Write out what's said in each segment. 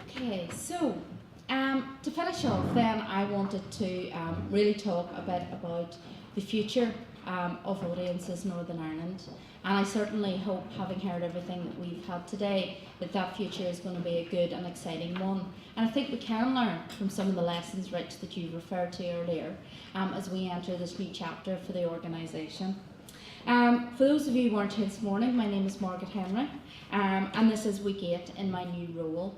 Okay, so to finish off then, I wanted to really talk a bit about the future of audiences Northern Ireland. And I certainly hope, having heard everything that we've had today, that that future is going to be a good and exciting one. And I think we can learn from some of the lessons, Rich, that you referred to earlier as we enter this new chapter for the organisation. For those of you who weren't here this morning, my name is Margaret and this is week 8 in my new role.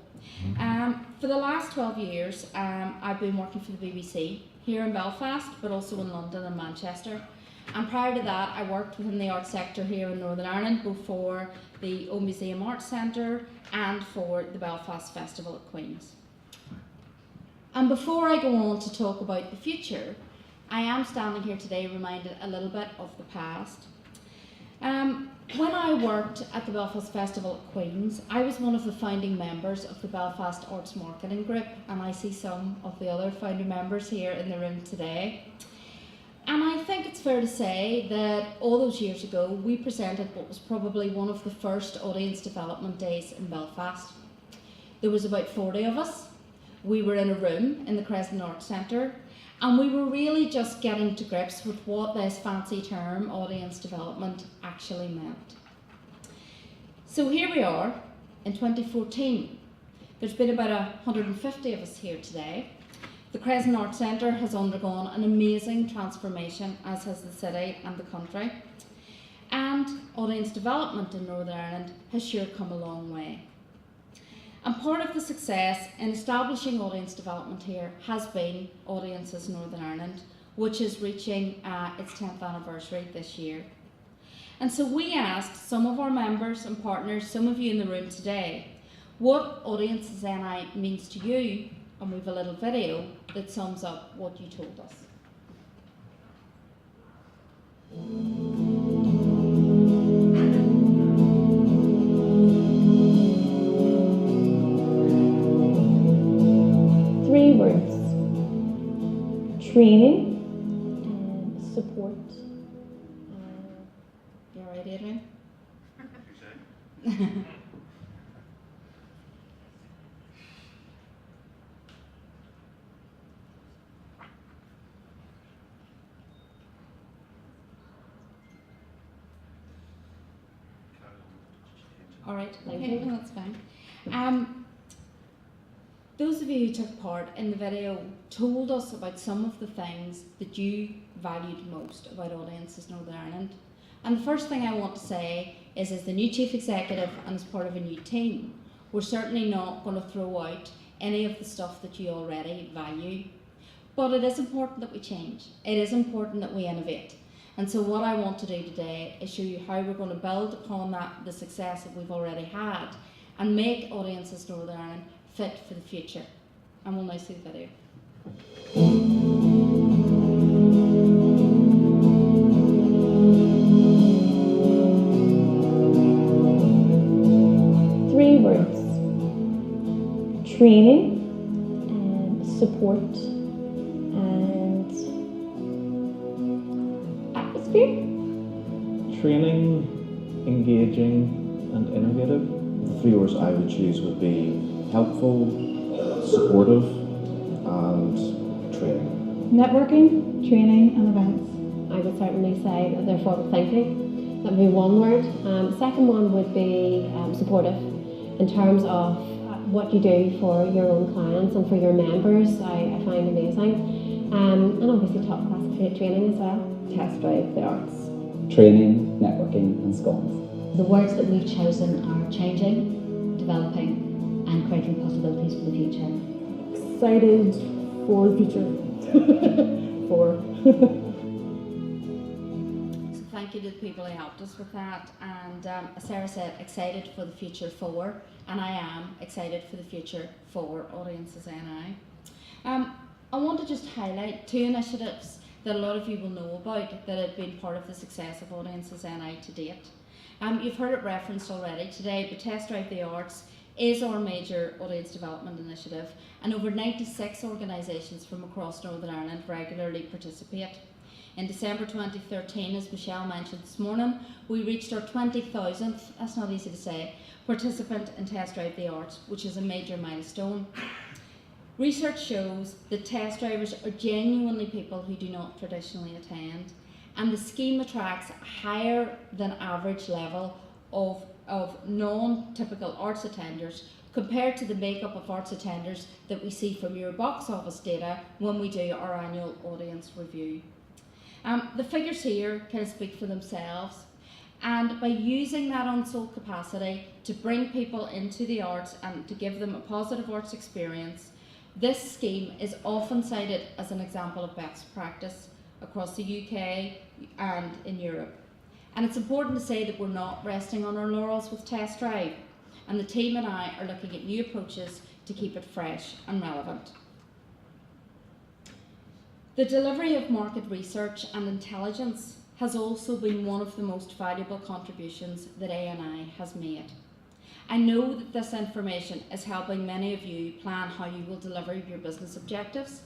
For the last 12 years, I've been working for the BBC here in Belfast, but also in London and Manchester. And prior to that, I worked within the arts sector here in Northern Ireland, both for the Old Museum Arts Centre and for the Belfast Festival at Queen's. And before I go on to talk about the future, I am standing here today reminded a little bit of the past. When I worked at the Belfast Festival at Queen's, I was one of the founding members of the Belfast Arts Marketing Group, and I see some of the other founding members here in the room today. And I think it's fair to say that all those years ago, we presented what was probably one of the first audience development days in Belfast. There was about 40 of us. We were in a room in the Crescent Arts Centre, and we were really just getting to grips with what this fancy term, audience development, actually meant. So here we are in 2014. There's been about 150 of us here today. The Crescent Arts Centre has undergone an amazing transformation, as has the city and the country. And audience development in Northern Ireland has sure come a long way. And part of the success in establishing audience development here has been Audiences Northern Ireland, which is reaching its 10th anniversary this year. And so we asked some of our members and partners, some of you in the room today, what Audiences NI means to you, and we have a little video that sums up what you told us. Three words: training, support. You all right, Adrian? All right, okay, that's fine. Those of you who took part in the video told us about some of the things that you valued most about Audiences Northern Ireland. And the first thing I want to say is, as the new Chief Executive and as part of a new team, we're certainly not going to throw out any of the stuff that you already value. But it is important that we change. It is important that we innovate. And so what I want to do today is show you how we're going to build upon the success that we've already had and make Audiences Northern Ireland fit for the future. And we'll now see the video. Three words: training, support, and atmosphere. Training, engaging, and innovative. The 3 words I would choose would be helpful, supportive, and training. Networking, training, and events. I would certainly say that they're forward thinking. That would be one word. Second one would be supportive in terms of what you do for your own clients and for your members. I find amazing. And obviously top class training as well. Test drive the arts. Training, networking, and scones. The words that we've chosen are changing, developing, and creating possibilities for the future. Excited for the future. So thank you to the people who helped us with that. And as Sarah said, excited for the future for, and I am excited for the future for Audiences NI. I want to just highlight 2 initiatives that a lot of you will know about that have been part of the success of Audiences NI to date. You've heard it referenced already today, but Test Drive the Arts is our major audience development initiative, and over 96 organisations from across Northern Ireland regularly participate. In December 2013, as Michelle mentioned this morning, we reached our 20,000th, that's not easy to say, participant in Test Drive the Arts, which is a major milestone. Research shows that test drivers are genuinely people who do not traditionally attend, and the scheme attracts a higher than average level of non-typical arts attenders compared to the makeup of arts attenders that we see from your box office data when we do our annual audience review. The figures here kind of speak for themselves, and by using that unsold capacity to bring people into the arts and to give them a positive arts experience, this scheme is often cited as an example of best practice across the UK and in Europe. And it's important to say that we're not resting on our laurels with Test Drive, and the team and I are looking at new approaches to keep it fresh and relevant. The delivery of market research and intelligence has also been one of the most valuable contributions that ANI has made. I know that this information is helping many of you plan how you will deliver your business objectives,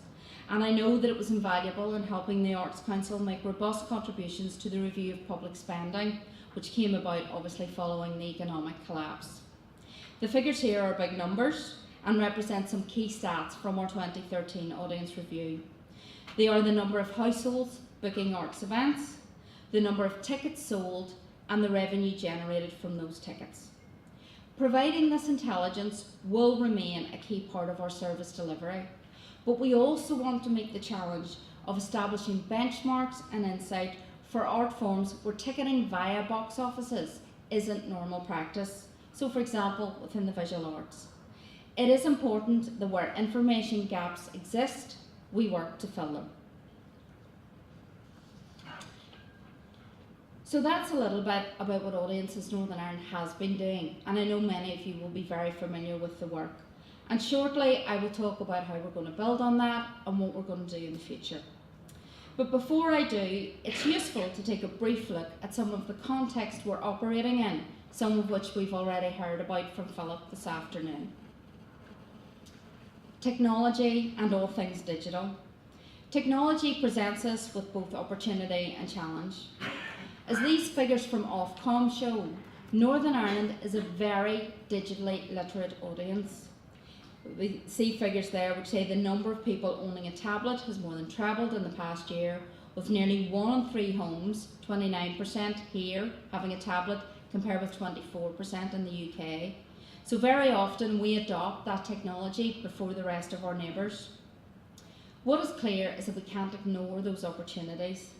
and I know that it was invaluable in helping the Arts Council make robust contributions to the review of public spending, which came about obviously following the economic collapse. The figures here are big numbers and represent some key stats from our 2013 audience review. They are the number of households booking arts events, the number of tickets sold, and the revenue generated from those tickets. Providing this intelligence will remain a key part of our service delivery, but we also want to make the challenge of establishing benchmarks and insight for art forms where ticketing via box offices isn't normal practice. So for example, within the visual arts. It is important that where information gaps exist, we work to fill them. So that's a little bit about what Audiences Northern Ireland has been doing, and I know many of you will be very familiar with the work. And shortly I will talk about how we're going to build on that and what we're going to do in the future. But before I do, it's useful to take a brief look at some of the context we're operating in, some of which we've already heard about from Philip this afternoon. Technology and all things digital. Technology presents us with both opportunity and challenge. As these figures from Ofcom show, Northern Ireland is a very digitally literate audience. We see figures there which say the number of people owning a tablet has more than trebled in the past year, with nearly 1 in 3 homes, 29% here, having a tablet, compared with 24% in the UK. So very often we adopt that technology before the rest of our neighbours. What is clear is that we can't ignore those opportunities.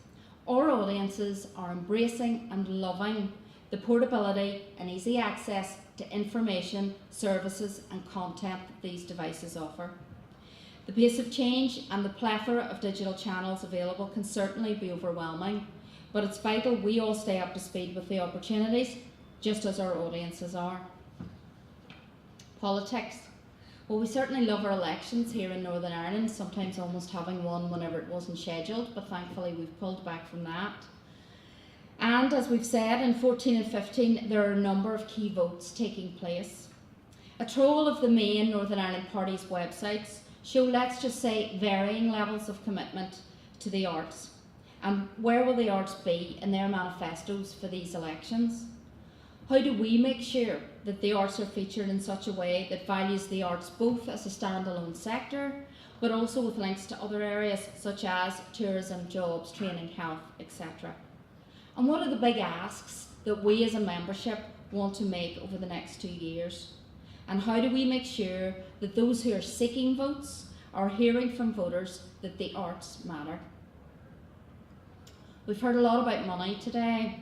Our audiences are embracing and loving the portability and easy access to information, services and content that these devices offer. The pace of change and the plethora of digital channels available can certainly be overwhelming, but it's vital we all stay up to speed with the opportunities, just as our audiences are. Politics. Well, we certainly love our elections here in Northern Ireland, sometimes almost having one whenever it wasn't scheduled, but thankfully we've pulled back from that. And as we've said, in 14 and 15 there are a number of key votes taking place. A troll of the main Northern Ireland parties' websites show, let's just say, varying levels of commitment to the arts. And where will the arts be in their manifestos for these elections? How do we make sure that the arts are featured in such a way that values the arts both as a standalone sector, but also with links to other areas such as tourism, jobs, training, health, etc.? And what are the big asks that we as a membership want to make over the next 2 years? And how do we make sure that those who are seeking votes are hearing from voters that the arts matter? We've heard a lot about money today.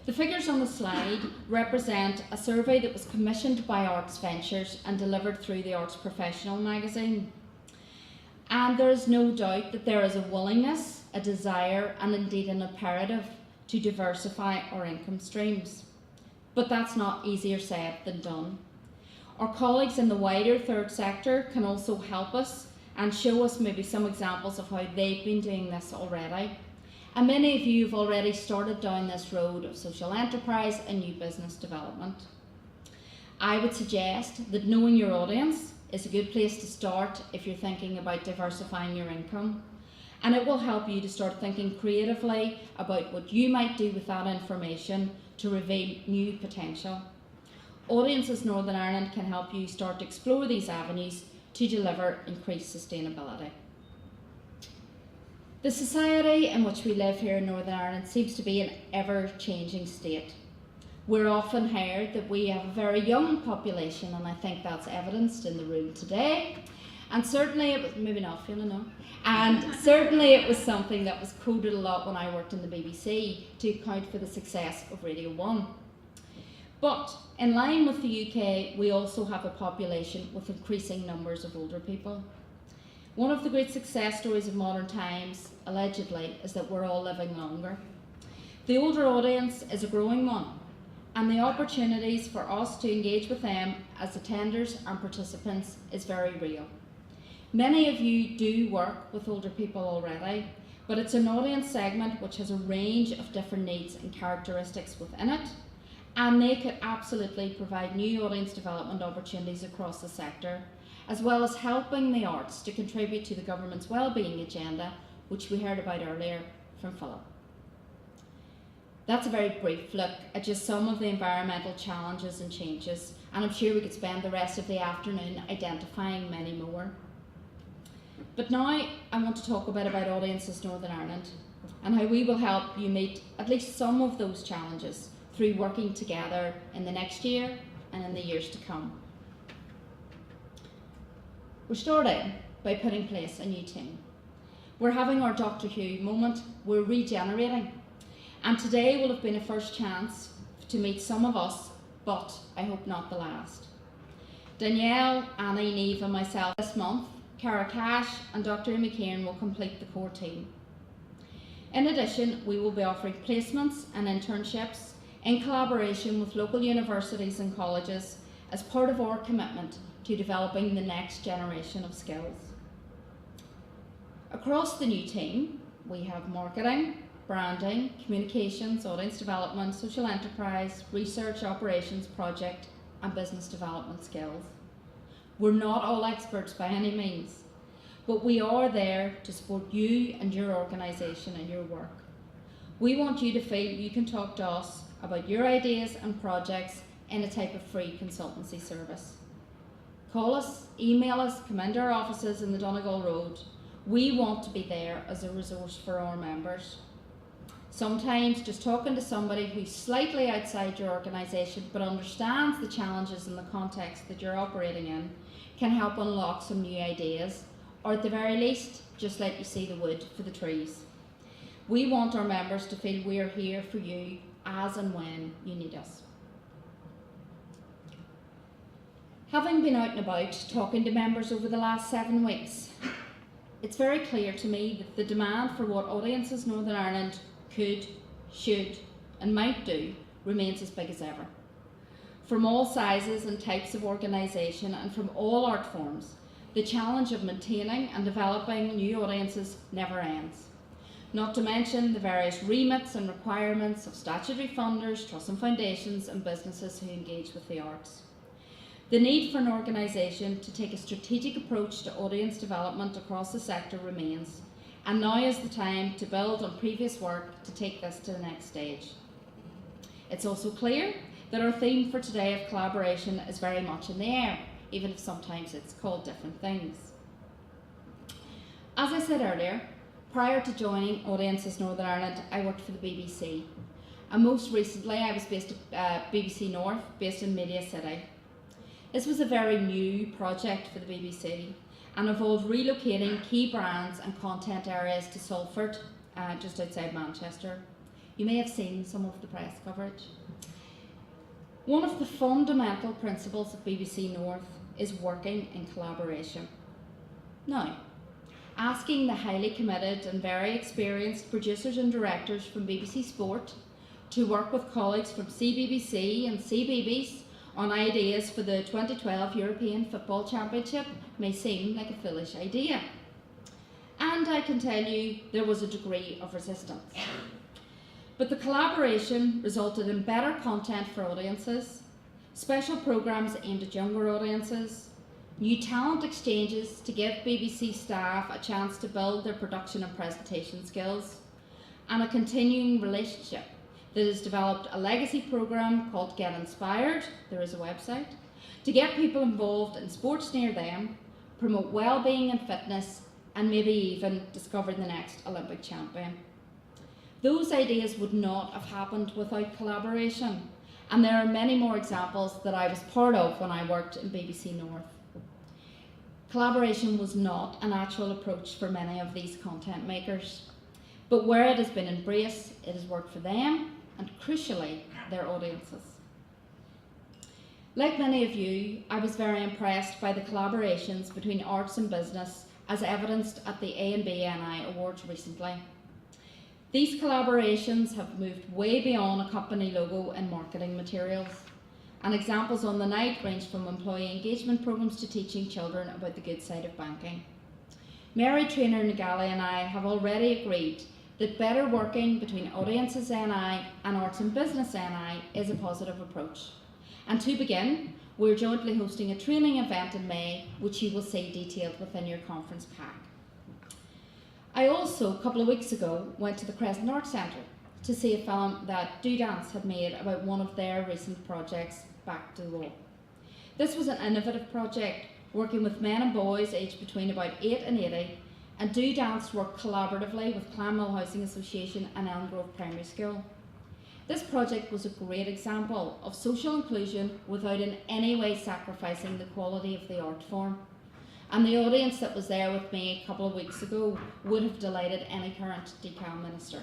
The figures on the slide represent a survey that was commissioned by Arts Ventures and delivered through the Arts Professional magazine. And there is no doubt that there is a willingness, a desire, and indeed an imperative to diversify our income streams. But that's not easier said than done. Our colleagues in the wider third sector can also help us and show us maybe some examples of how they've been doing this already. And many of you have already started down this road of social enterprise and new business development. I would suggest that knowing your audience is a good place to start if you're thinking about diversifying your income. And it will help you to start thinking creatively about what you might do with that information to reveal new potential. Audiences Northern Ireland can help you start to explore these avenues to deliver increased sustainability. The society in which we live here in Northern Ireland seems to be an ever-changing state. We're often heard that we have a very young population, and I think that's evidenced in the room today. And certainly it was, maybe not, Fiona, no. And certainly it was something that was quoted a lot when I worked in the BBC to account for the success of Radio 1. But in line with the UK, we also have a population with increasing numbers of older people. One of the great success stories of modern times, allegedly, is that we're all living longer. The older audience is a growing one, and the opportunities for us to engage with them as attenders and participants is very real. Many of you do work with older people already, but it's an audience segment which has a range of different needs and characteristics within it, and they could absolutely provide new audience development opportunities across the sector, as well as helping the arts to contribute to the government's wellbeing agenda, which we heard about earlier from Philip. That's a very brief look at just some of the environmental challenges and changes, and I'm sure we could spend the rest of the afternoon identifying many more. But now I want to talk a bit about Audiences Northern Ireland and how we will help you meet at least some of those challenges through working together in the next year and in the years to come. We're starting by putting in place a new team. We're having our Doctor Who moment, we're regenerating. And today will have been a first chance to meet some of us, but I hope not the last. Danielle, Annie, Neve and myself this month, Cara Cash and Dr. McCain will complete the core team. In addition, we will be offering placements and internships in collaboration with local universities and colleges as part of our commitment to developing the next generation of skills. Across the new team, we have marketing, branding, communications, audience development, social enterprise, research, operations, project and business development skills. We're not all experts by any means, but we are there to support you and your organisation and your work. We want you to feel you can talk to us about your ideas and projects in a type of free consultancy service. Call us, email us, come into our offices in the Donegal Road. We want to be there as a resource for our members. Sometimes just talking to somebody who's slightly outside your organisation but understands the challenges and the context that you're operating in can help unlock some new ideas, or at the very least, just let you see the wood for the trees. We want our members to feel we're here for you as and when you need us. Having been out and about talking to members over the last 7 weeks, it's very clear to me that the demand for what Audiences Northern Ireland could, should and might do remains as big as ever. From all sizes and types of organisation and from all art forms, the challenge of maintaining and developing new audiences never ends. Not to mention the various remits and requirements of statutory funders, trusts and foundations and businesses who engage with the arts. The need for an organisation to take a strategic approach to audience development across the sector remains, and now is the time to build on previous work to take this to the next stage. It's also clear that our theme for today of collaboration is very much in the air, even if sometimes it's called different things. As I said earlier, prior to joining Audiences Northern Ireland, I worked for the BBC, and most recently I was based at BBC North, based in Media City. This was a very new project for the BBC and involved relocating key brands and content areas to Salford, just outside Manchester. You may have seen some of the press coverage. One of the fundamental principles of BBC North is working in collaboration. Now, asking the highly committed and very experienced producers and directors from BBC Sport to work with colleagues from CBBC and CBeebies on ideas for the 2012 European Football Championship may seem like a foolish idea. And I can tell you there was a degree of resistance. But the collaboration resulted in better content for audiences, special programmes aimed at younger audiences, new talent exchanges to give BBC staff a chance to build their production and presentation skills, and a continuing relationship that has developed a legacy programme called Get Inspired, there is a website, to get people involved in sports near them, promote well-being and fitness, and maybe even discover the next Olympic champion. Those ideas would not have happened without collaboration, and there are many more examples that I was part of when I worked in BBC North. Collaboration was not a natural approach for many of these content makers, but where it has been embraced, it has worked for them and, crucially, their audiences. Like many of you, I was very impressed by the collaborations between arts and business as evidenced at the A&BNI Awards recently. These collaborations have moved way beyond a company logo and marketing materials, and examples on the night range from employee engagement programs to teaching children about the good side of banking. Mary Trainer Nagali and I have already agreed that better working between Audiences NI and Arts and Business NI is a positive approach. And to begin, we're jointly hosting a training event in May, which you will see detailed within your conference pack. I also, a couple of weeks ago, went to the Crescent Arts Centre to see a film that Do Dance had made about one of their recent projects, Back to the Wall. This was an innovative project working with men and boys aged between about 8 and 80, and Do Dance worked collaboratively with Clanmill Housing Association and Elm Grove Primary School. This project was a great example of social inclusion without in any way sacrificing the quality of the art form. And the audience that was there with me a couple of weeks ago would have delighted any current DCAM minister.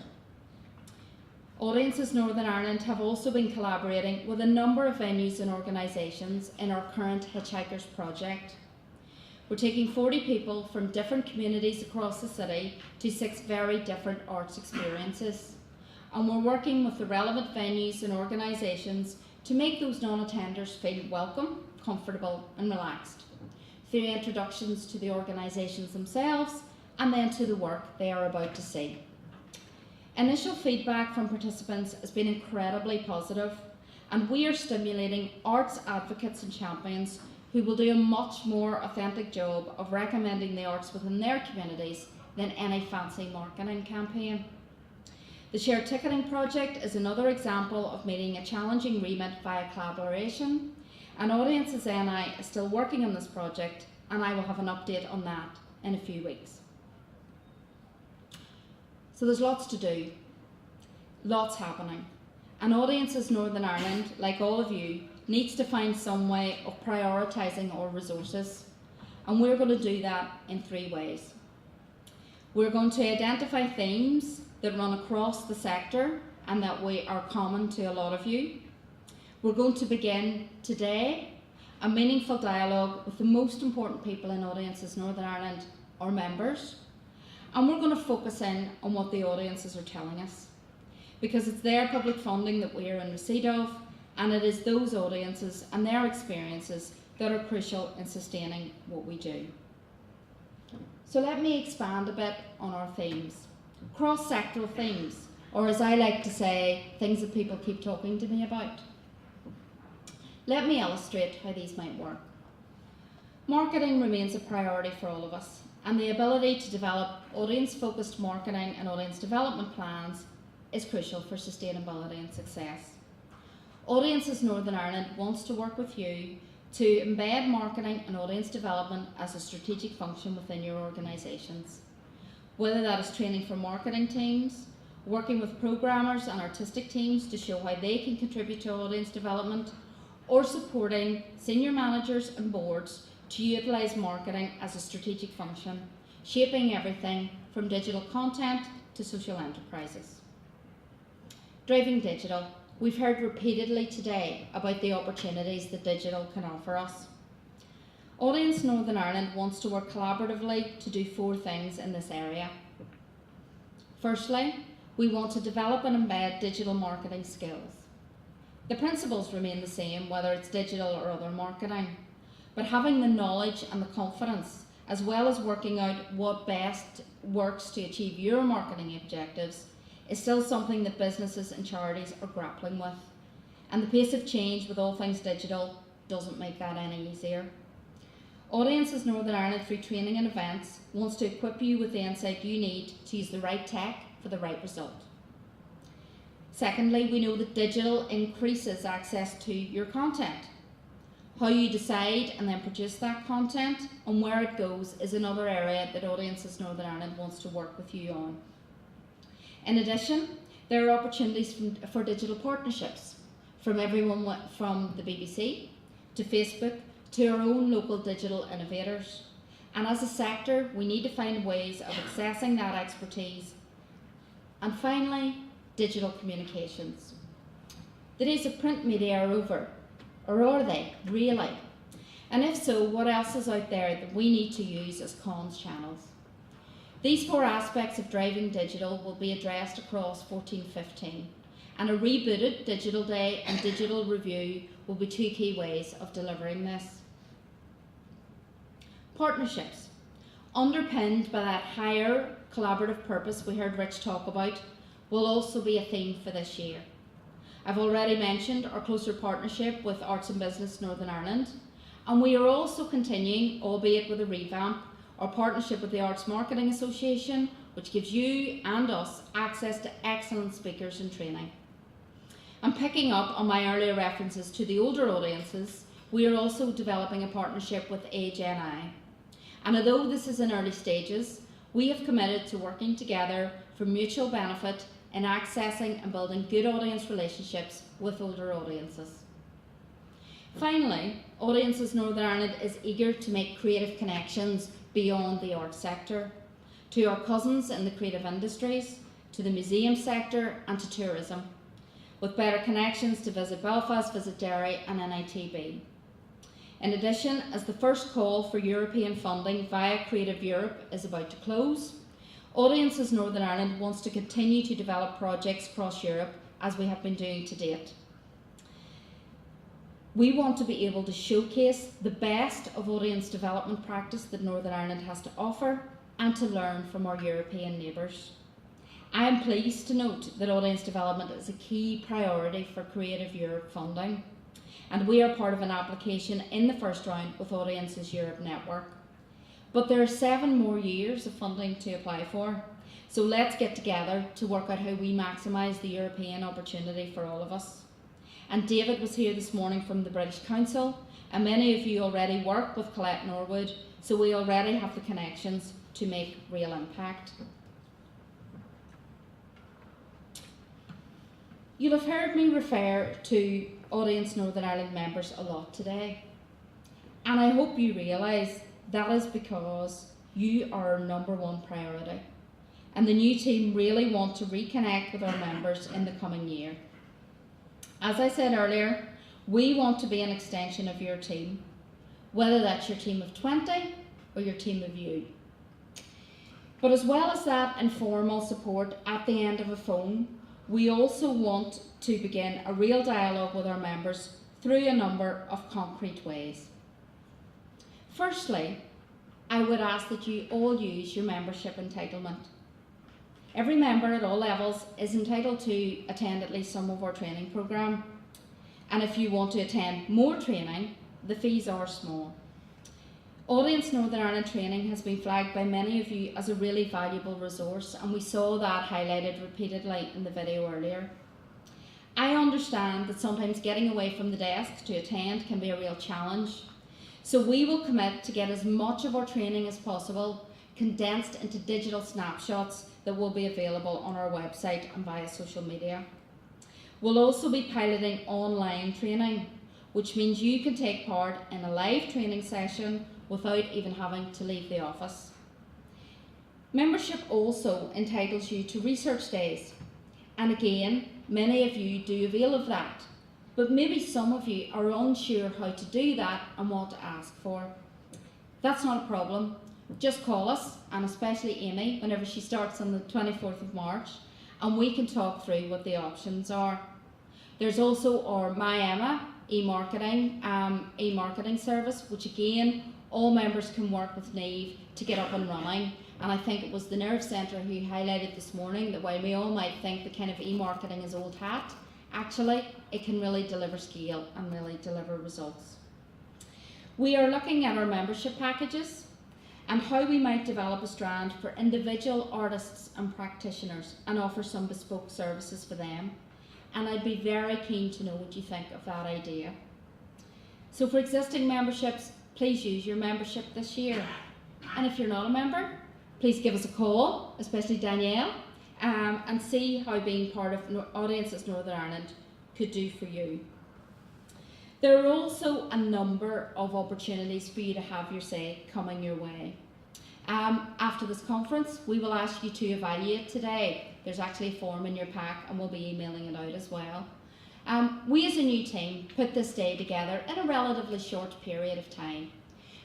Audiences Northern Ireland have also been collaborating with a number of venues and organisations in our current Hitchhikers project. We're taking 40 people from different communities across the city to 6 very different arts experiences. And we're working with the relevant venues and organisations to make those non-attenders feel welcome, comfortable and relaxed, through introductions to the organisations themselves and then to the work they are about to see. Initial feedback from participants has been incredibly positive, and we are stimulating arts advocates and champions who will do a much more authentic job of recommending the arts within their communities than any fancy marketing campaign. The shared ticketing project is another example of meeting a challenging remit via collaboration, and Audiences NI is still working on this project, and I will have an update on that in a few weeks. So there's lots to do, lots happening, and Audiences Northern Ireland, like all of you, needs to find some way of prioritising our resources, and we're going to do that in 3 ways. We're going to identify themes that run across the sector and that are common to a lot of you. We're going to begin today a meaningful dialogue with the most important people in Audiences Northern Ireland, our members, and we're going to focus in on what the audiences are telling us, because it's their public funding that we are in receipt of, and it is those audiences and their experiences that are crucial in sustaining what we do. So let me expand a bit on our themes. Cross-sectoral themes, or as I like to say, things that people keep talking to me about. Let me illustrate how these might work. Marketing remains a priority for all of us, and the ability to develop audience-focused marketing and audience development plans is crucial for sustainability and success. Audiences Northern Ireland wants to work with you to embed marketing and audience development as a strategic function within your organisations. Whether that is training for marketing teams, working with programmers and artistic teams to show how they can contribute to audience development, or supporting senior managers and boards to utilise marketing as a strategic function, shaping everything from digital content to social enterprises. Driving digital. We've heard repeatedly today about the opportunities that digital can offer us. Audience Northern Ireland wants to work collaboratively to do 4 things in this area. Firstly, we want to develop and embed digital marketing skills. The principles remain the same, whether it's digital or other marketing, but having the knowledge and the confidence, as well as working out what best works to achieve your marketing objectives, is still something that businesses and charities are grappling with. And the pace of change with all things digital doesn't make that any easier. Audiences Northern Ireland, through training and events, wants to equip you with the insight you need to use the right tech for the right result. Secondly, we know that digital increases access to your content. How you decide and then produce that content and where it goes is another area that Audiences Northern Ireland wants to work with you on. In addition, there are opportunities for digital partnerships from everyone from the BBC to Facebook to our own local digital innovators. And as a sector, we need to find ways of accessing that expertise. And finally, digital communications. The days of print media are over, or are they, really? And if so, what else is out there that we need to use as comms channels? These 4 aspects of driving digital will be addressed across 14-15, and a rebooted Digital Day and Digital Review will be 2 key ways of delivering this. Partnerships, underpinned by that higher collaborative purpose we heard Rich talk about, will also be a theme for this year. I've already mentioned our closer partnership with Arts and Business Northern Ireland, and we are also continuing, albeit with a revamp, our partnership with the Arts Marketing Association, which gives you and us access to excellent speakers and training. And picking up on my earlier references to the older audiences, we are also developing a partnership with AGNI. And although this is in early stages, we have committed to working together for mutual benefit in accessing and building good audience relationships with older audiences. Finally, Audiences Northern Ireland is eager to make creative connections beyond the arts sector, to our cousins in the creative industries, to the museum sector and to tourism, with better connections to Visit Belfast, Visit Derry and NITB. In addition, as the first call for European funding via Creative Europe is about to close, Audiences Northern Ireland wants to continue to develop projects across Europe as we have been doing to date. We want to be able to showcase the best of audience development practice that Northern Ireland has to offer and to learn from our European neighbours. I am pleased to note that audience development is a key priority for Creative Europe funding, and we are part of an application in the first round with Audiences Europe Network. But there are 7 more years of funding to apply for, so let's get together to work out how we maximise the European opportunity for all of us. And David was here this morning from the British Council, and many of you already work with Colette Norwood, so we already have the connections to make real impact. You'll have heard me refer to Audience Northern Ireland members a lot today, and I hope you realise that is because you are our #1 priority, and the new team really want to reconnect with our members in the coming year. As I said earlier, we want to be an extension of your team, whether that's your team of 20 or your team of you. But as well as that informal support at the end of a phone, we also want to begin a real dialogue with our members through a number of concrete ways. Firstly, I would ask that you all use your membership entitlement. Every member at all levels is entitled to attend at least some of our training programme, and if you want to attend more training, the fees are small. Audience Northern Ireland training has been flagged by many of you as a really valuable resource, and we saw that highlighted repeatedly in the video earlier. I understand that sometimes getting away from the desk to attend can be a real challenge, so we will commit to get as much of our training as possible condensed into digital snapshots that will be available on our website and via social media. We'll also be piloting online training, which means you can take part in a live training session without even having to leave the office. Membership also entitles you to research days, and again, many of you do avail of that, but maybe some of you are unsure how to do that and what to ask for. That's not a problem. Just call us, and especially Amy, whenever she starts on the 24th of March, and we can talk through what the options are. There's also our My Emma e-marketing service, which again, all members can work with Neve to get up and running. And I think it was the Nerve Centre who highlighted this morning that while we all might think the kind of e-marketing is old hat, actually it can really deliver scale and really deliver results. We are looking at our membership packages and how we might develop a strand for individual artists and practitioners and offer some bespoke services for them. And I'd be very keen to know what you think of that idea. So for existing memberships, please use your membership this year. And if you're not a member, please give us a call, especially Danielle, and see how being part of Audiences Northern Ireland could do for you. There are also a number of opportunities for you to have your say coming your way. After this conference, we will ask you to evaluate today. There's actually a form in your pack and we'll be emailing it out as well. We as a new team put this day together in a relatively short period of time.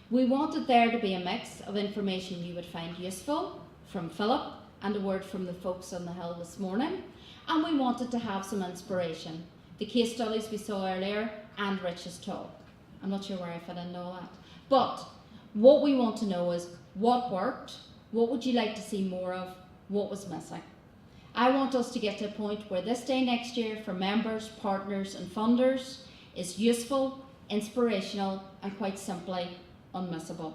We wanted there to be a mix of information you would find useful from Philip and a word from the folks on the Hill this morning, and we wanted to have some inspiration. The case studies we saw earlier and Rich's talk. I'm not sure where I fit into all that. But what we want to know is what worked, what would you like to see more of, what was missing. I want us to get to a point where this day next year for members, partners and funders is useful, inspirational and quite simply unmissable.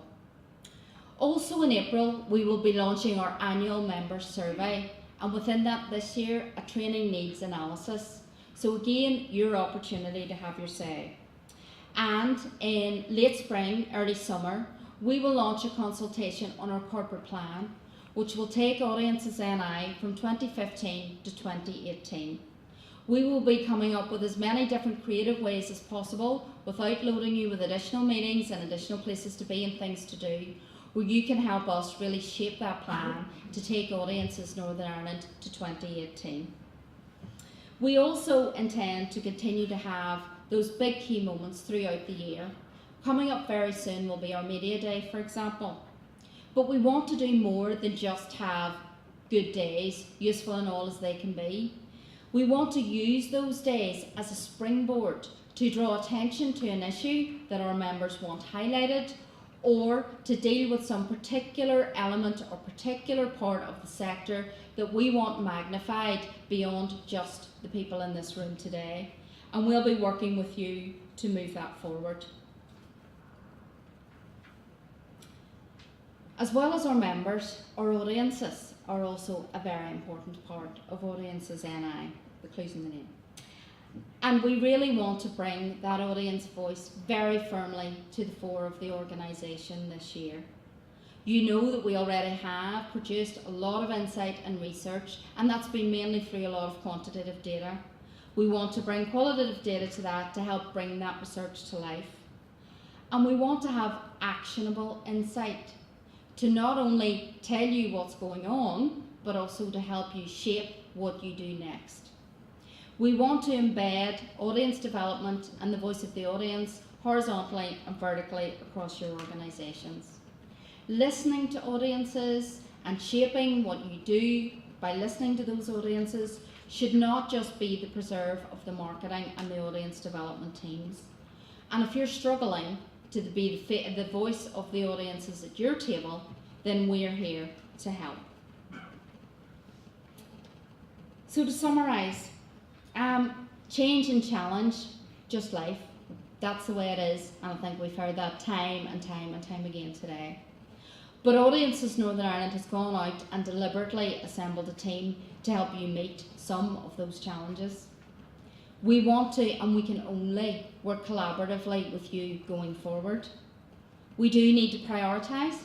Also in April, we will be launching our annual members survey, and within that this year, a training needs analysis. So again, your opportunity to have your say. And in late spring, early summer, we will launch a consultation on our corporate plan, which will take Audiences NI from 2015 to 2018. We will be coming up with as many different creative ways as possible without loading you with additional meetings and additional places to be and things to do, where you can help us really shape that plan to take Audiences Northern Ireland to 2018. We also intend to continue to have those big key moments throughout the year. Coming up very soon will be our Media Day, for example. But we want to do more than just have good days, useful and all as they can be. We want to use those days as a springboard to draw attention to an issue that our members want highlighted, or to deal with some particular element or particular part of the sector that we want magnified beyond just the people in this room today. And we'll be working with you to move that forward. As well as our members, our audiences are also a very important part of Audiences NI, the clues in the name. And we really want to bring that audience voice very firmly to the fore of the organisation this year. You know that we already have produced a lot of insight and research, and that's been mainly through a lot of quantitative data. We want to bring qualitative data to that to help bring that research to life. And we want to have actionable insight to not only tell you what's going on, but also to help you shape what you do next. We want to embed audience development and the voice of the audience horizontally and vertically across your organisations. Listening to audiences and shaping what you do by listening to those audiences should not just be the preserve of the marketing and the audience development teams. And if you're struggling to be the voice of the audiences at your table, then we're here to help. So to summarise, change and challenge, just life. That's the way it is, and I think we've heard that time and time and time again today. But Audiences Northern Ireland has gone out and deliberately assembled a team to help you meet some of those challenges. We want to, and we can only, work collaboratively with you going forward. We do need to prioritise,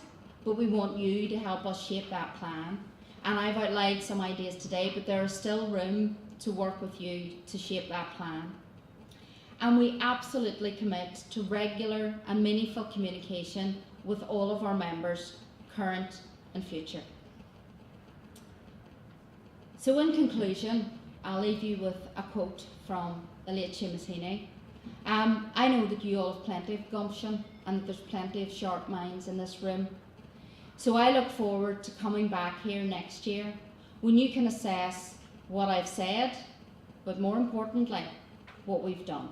but we want you to help us shape that plan. And I've outlined some ideas today, but there is still room to work with you to shape that plan. And we absolutely commit to regular and meaningful communication with all of our members, current and future. So in conclusion, I'll leave you with a quote from the late Seamus Heaney. I know that you all have plenty of gumption and there's plenty of sharp minds in this room. So I look forward to coming back here next year when you can assess what I've said, but more importantly, what we've done.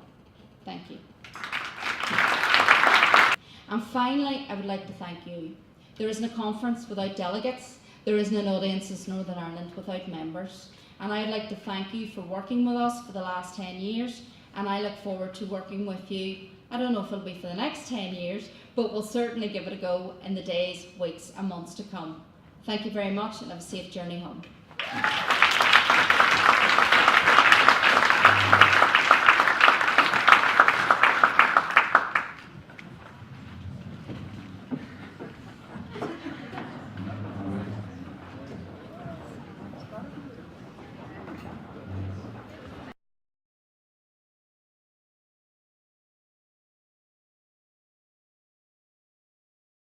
Thank you. And finally, I would like to thank you. There isn't a conference without delegates. There isn't an Audiences Northern Ireland without members. And I'd like to thank you for working with us for the last 10 years and I look forward to working with you. I don't know if it'll be for the next 10 years, but we'll certainly give it a go in the days, weeks and months to come. Thank you very much and have a safe journey home.